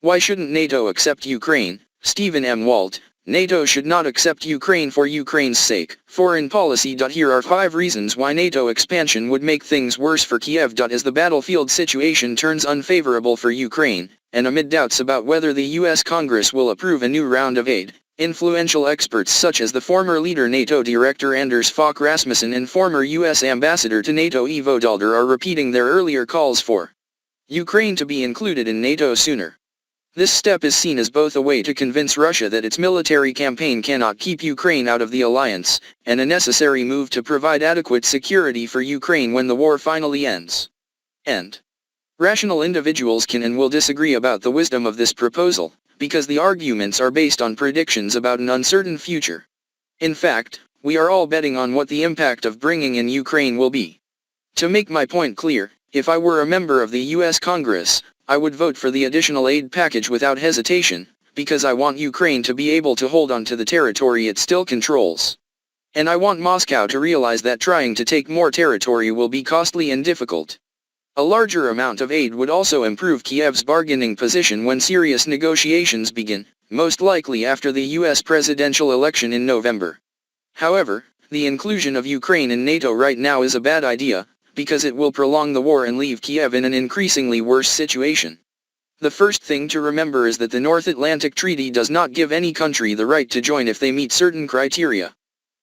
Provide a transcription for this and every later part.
Why shouldn't NATO accept Ukraine? Stephen M. Walt. NATO should not accept Ukraine for Ukraine's sake. Foreign Policy.Here are 5 reasons why NATO expansion would make things worse for Kyiv. As the battlefield situation turns unfavorable for Ukraine, and amid doubts about whether the U.S. Congress will approve a new round of aid, influential experts such as the former leader NATO Director Anders Fogh Rasmussen and former U.S. Ambassador to NATO Ivo Daalder are repeating their earlier calls for Ukraine to be included in NATO sooner. This step is seen as both a way to convince Russia that its military campaign cannot keep Ukraine out of the alliance, and a necessary move to provide adequate security for Ukraine when the war finally ends. Rational individuals can and will disagree about the wisdom of this proposal, because the arguments are based on predictions about an uncertain future. In fact, we are all betting on what the impact of bringing in Ukraine will be. To make my point clear, if I were a member of the U.S. Congress, I would vote for the additional aid package without hesitation, because I want Ukraine to be able to hold on to the territory it still controls. And I want Moscow to realize that trying to take more territory will be costly and difficult. A larger amount of aid would also improve Kyiv's bargaining position when serious negotiations begin, most likely after the U.S. presidential election in November. However, the inclusion of Ukraine in NATO right now is a bad idea, because it will prolong the war and leave Kyiv in an increasingly worse situation. The first thing to remember is that the North Atlantic Treaty does not give any country the right to join if they meet certain criteria.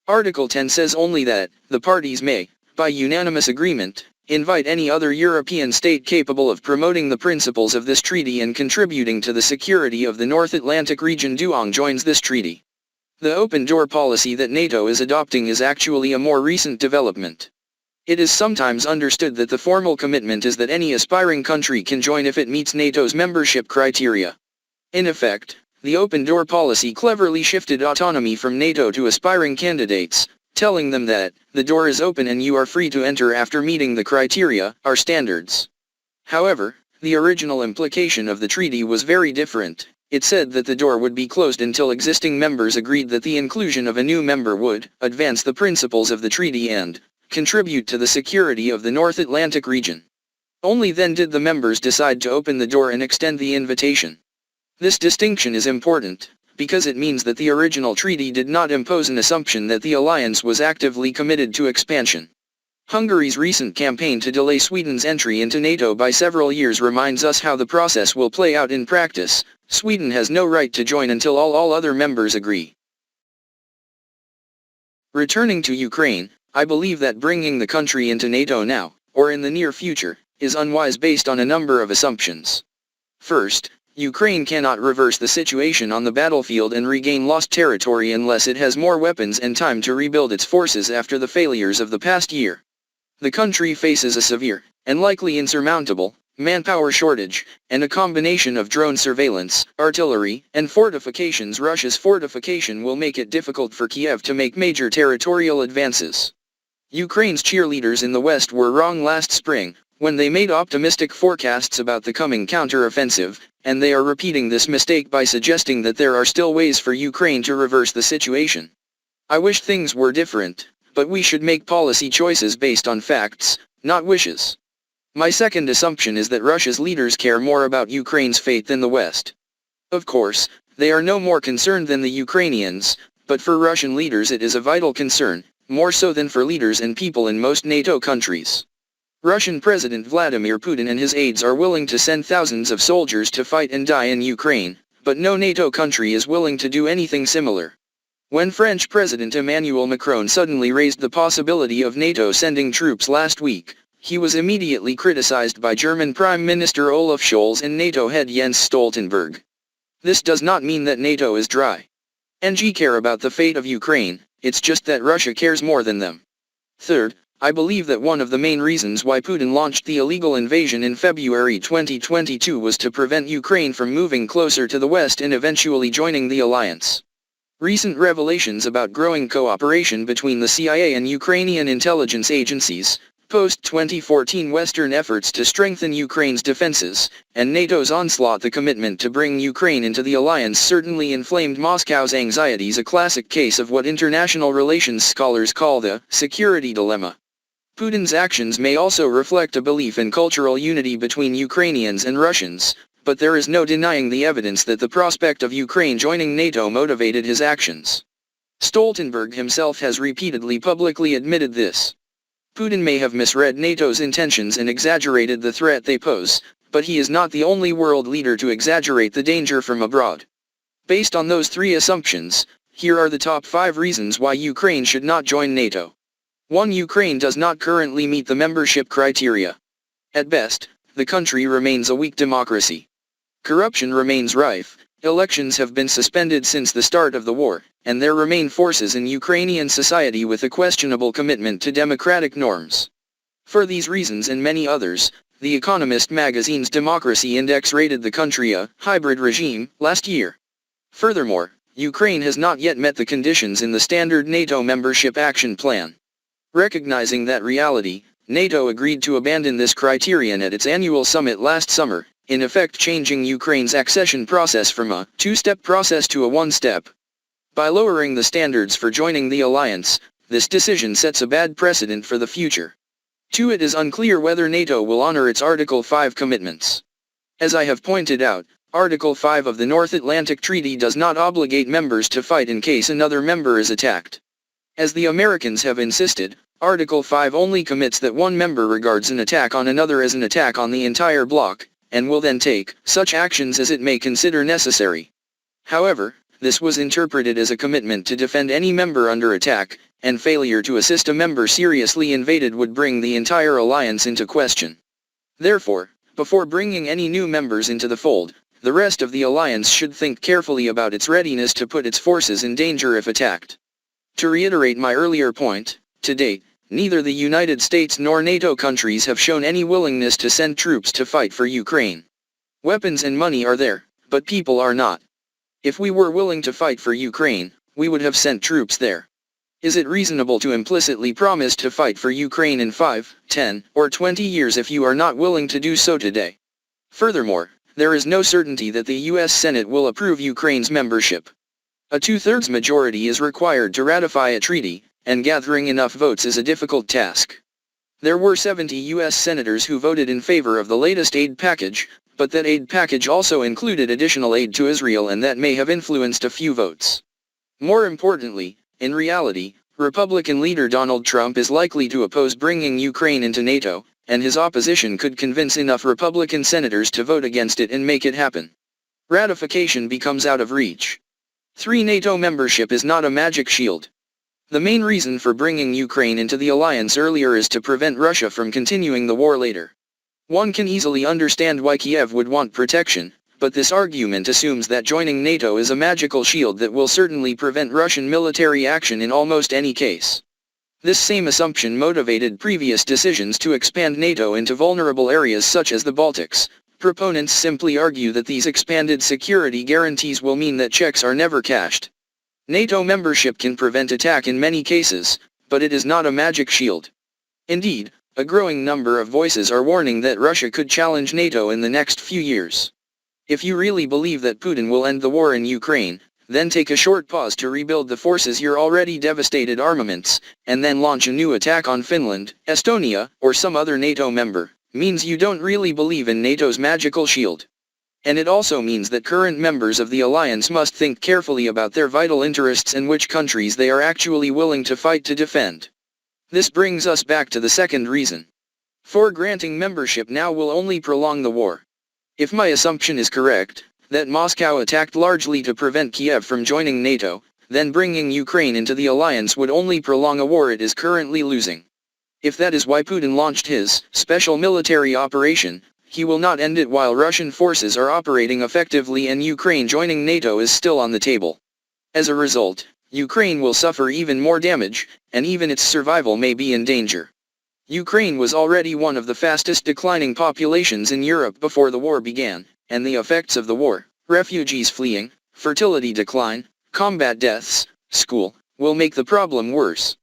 Article 10 says only that the parties may, by unanimous agreement, invite any other European state capable of promoting the principles of this treaty and contributing to the security of the North Atlantic region joins this treaty. The open door policy that NATO is adopting is actually a more recent development. It is sometimes understood that the formal commitment is that any aspiring country can join if it meets NATO's membership criteria. In effect, the open door policy cleverly shifted autonomy from NATO to aspiring candidates, telling them that the door is open and you are free to enter after meeting the criteria, our standards. However, the original implication of the treaty was very different. It said that the door would be closed until existing members agreed that the inclusion of a new member would advance the principles of the treaty and contribute to the security of the North Atlantic region. Only then did the members decide to open the door and extend the invitation. This distinction is important, because it means that the original treaty did not impose an assumption that the alliance was actively committed to expansion. Hungary's recent campaign to delay Sweden's entry into NATO by several years reminds us how the process will play out in practice. Sweden has no right to join until all other members agree. Returning to Ukraine, I believe that bringing the country into NATO now, or in the near future, is unwise based on a number of assumptions. First, Ukraine cannot reverse the situation on the battlefield and regain lost territory unless it has more weapons and time to rebuild its forces after the failures of the past year. The country faces a severe, and likely insurmountable, manpower shortage, and a combination of drone surveillance, artillery, and fortifications. Russia's fortification will make it difficult for Kyiv to make major territorial advances. Ukraine's cheerleaders in the West were wrong last spring, when they made optimistic forecasts about the coming counter-offensive, and they are repeating this mistake by suggesting that there are still ways for Ukraine to reverse the situation. I wish things were different, but we should make policy choices based on facts, not wishes. My second assumption is that Russia's leaders care more about Ukraine's fate than the West. Of course, they are no more concerned than the Ukrainians, but for Russian leaders it is a vital concern, more so than for leaders and people in most NATO countries. Russian President Vladimir Putin and his aides are willing to send thousands of soldiers to fight and die in Ukraine, but no NATO country is willing to do anything similar. When French President Emmanuel Macron suddenly raised the possibility of NATO sending troops last week, he was immediately criticized by German Prime Minister Olaf Scholz and NATO head Jens Stoltenberg. This does not mean that NATO is dry. NG care about the fate of Ukraine, it's just that Russia cares more than them. Third, I believe that one of the main reasons why Putin launched the illegal invasion in February 2022 was to prevent Ukraine from moving closer to the West and eventually joining the alliance. Recent revelations about growing cooperation between the CIA and Ukrainian intelligence agencies, post-2014 Western efforts to strengthen Ukraine's defenses, and NATO's onslaught, the commitment to bring Ukraine into the alliance certainly inflamed Moscow's anxieties, a classic case of what international relations scholars call the security dilemma. Putin's actions may also reflect a belief in cultural unity between Ukrainians and Russians, but there is no denying the evidence that the prospect of Ukraine joining NATO motivated his actions. Stoltenberg himself has repeatedly publicly admitted this. Putin may have misread NATO's intentions and exaggerated the threat they pose, but he is not the only world leader to exaggerate the danger from abroad. Based on those three assumptions, here are the top 5 reasons why Ukraine should not join NATO. 1. Ukraine does not currently meet the membership criteria. At best, the country remains a weak democracy. Corruption remains rife, elections have been suspended since the start of the war, and there remain forces in Ukrainian society with a questionable commitment to democratic norms. For these reasons and many others, The Economist magazine's Democracy Index rated the country a hybrid regime last year. Furthermore, Ukraine has not yet met the conditions in the standard NATO membership action plan. Recognizing that reality, NATO agreed to abandon this criterion at its annual summit last summer, in effect changing Ukraine's accession process from a two-step process to a one-step. By lowering the standards for joining the alliance, this decision sets a bad precedent for the future. 2. It is unclear whether NATO will honor its Article 5 commitments. As I have pointed out, Article 5 of the North Atlantic Treaty does not obligate members to fight in case another member is attacked. As the Americans have insisted, Article 5 only commits that one member regards an attack on another as an attack on the entire bloc, and will then take such actions as it may consider necessary. However, this was interpreted as a commitment to defend any member under attack, and failure to assist a member seriously invaded would bring the entire alliance into question. Therefore, before bringing any new members into the fold, the rest of the alliance should think carefully about its readiness to put its forces in danger if attacked. To reiterate my earlier point, to date, neither the United States nor NATO countries have shown any willingness to send troops to fight for Ukraine. Weapons and money are there, but people are not. If we were willing to fight for Ukraine, we would have sent troops there. Is it reasonable to implicitly promise to fight for Ukraine in 5, 10, or 20 years if you are not willing to do so today? Furthermore, there is no certainty that the U.S. Senate will approve Ukraine's membership. A 2/3 majority is required to ratify a treaty, and gathering enough votes is a difficult task. There were 70 U.S. senators who voted in favor of the latest aid package, but that aid package also included additional aid to Israel, and that may have influenced a few votes. More importantly, in reality, Republican leader Donald Trump is likely to oppose bringing Ukraine into NATO, and his opposition could convince enough Republican senators to vote against it and make it happen. Ratification becomes out of reach. 3. NATO membership is not a magic shield. The main reason for bringing Ukraine into the alliance earlier is to prevent Russia from continuing the war later. One can easily understand why Kyiv would want protection, but this argument assumes that joining NATO is a magical shield that will certainly prevent Russian military action in almost any case. This same assumption motivated previous decisions to expand NATO into vulnerable areas such as the Baltics. Proponents simply argue that these expanded security guarantees will mean that checks are never cashed. NATO membership can prevent attack in many cases, but it is not a magic shield. Indeed, a growing number of voices are warning that Russia could challenge NATO in the next few years. If you really believe that Putin will end the war in Ukraine, then take a short pause to rebuild the forces your already devastated armaments, and then launch a new attack on Finland, Estonia, or some other NATO member, means you don't really believe in NATO's magical shield. And it also means that current members of the alliance must think carefully about their vital interests and which countries they are actually willing to fight to defend. This brings us back to the second reason. 4. Granting membership now will only prolong the war. If my assumption is correct, that Moscow attacked largely to prevent Kyiv from joining NATO, then bringing Ukraine into the alliance would only prolong a war it is currently losing. If that is why Putin launched his special military operation, he will not end it while Russian forces are operating effectively and Ukraine joining NATO is still on the table. As a result, Ukraine will suffer even more damage, and even its survival may be in danger. Ukraine was already one of the fastest declining populations in Europe before the war began, and the effects of the war, refugees fleeing, fertility decline, combat deaths, school, will make the problem worse.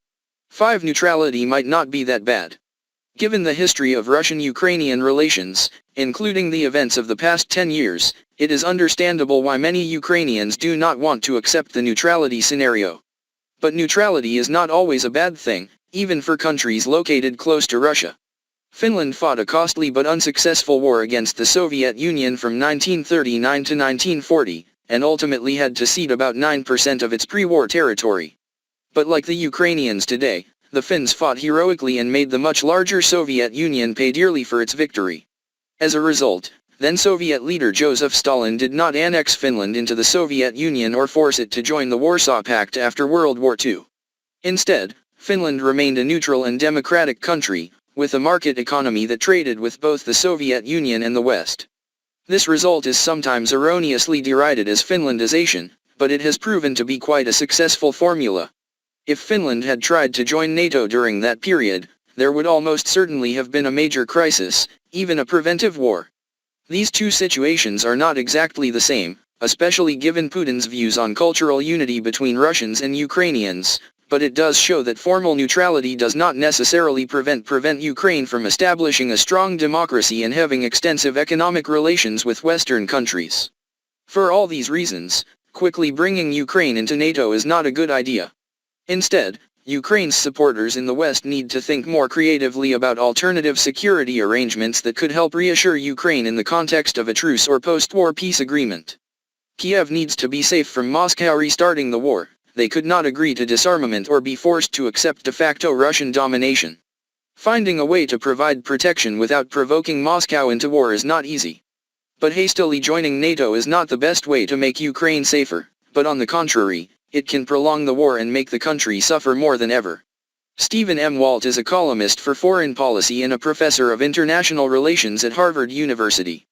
5. Neutrality might not be that bad. Given the history of Russian-Ukrainian relations, including the events of the past 10 years, it is understandable why many Ukrainians do not want to accept the neutrality scenario. But neutrality is not always a bad thing, even for countries located close to Russia. Finland fought a costly but unsuccessful war against the Soviet Union from 1939 to 1940, and ultimately had to cede about 9% of its pre-war territory. But like the Ukrainians today, the Finns fought heroically and made the much larger Soviet Union pay dearly for its victory. As a result, then Soviet leader Joseph Stalin did not annex Finland into the Soviet Union or force it to join the Warsaw Pact after World War II. Instead, Finland remained a neutral and democratic country, with a market economy that traded with both the Soviet Union and the West. This result is sometimes erroneously derided as Finlandization, but it has proven to be quite a successful formula. If Finland had tried to join NATO during that period, there would almost certainly have been a major crisis, even a preventive war. These two situations are not exactly the same, especially given Putin's views on cultural unity between Russians and Ukrainians, but it does show that formal neutrality does not necessarily prevent Ukraine from establishing a strong democracy and having extensive economic relations with Western countries. For all these reasons, quickly bringing Ukraine into NATO is not a good idea. Instead, Ukraine's supporters in the West need to think more creatively about alternative security arrangements that could help reassure Ukraine in the context of a truce or post-war peace agreement. Kyiv needs to be safe from Moscow restarting the war. They could not agree to disarmament or be forced to accept de facto Russian domination. Finding a way to provide protection without provoking Moscow into war is not easy. But hastily joining NATO is not the best way to make Ukraine safer, but on the contrary, it can prolong the war and make the country suffer more than ever. Stephen M. Walt is a columnist for foreign policy and a professor of international relations at Harvard University.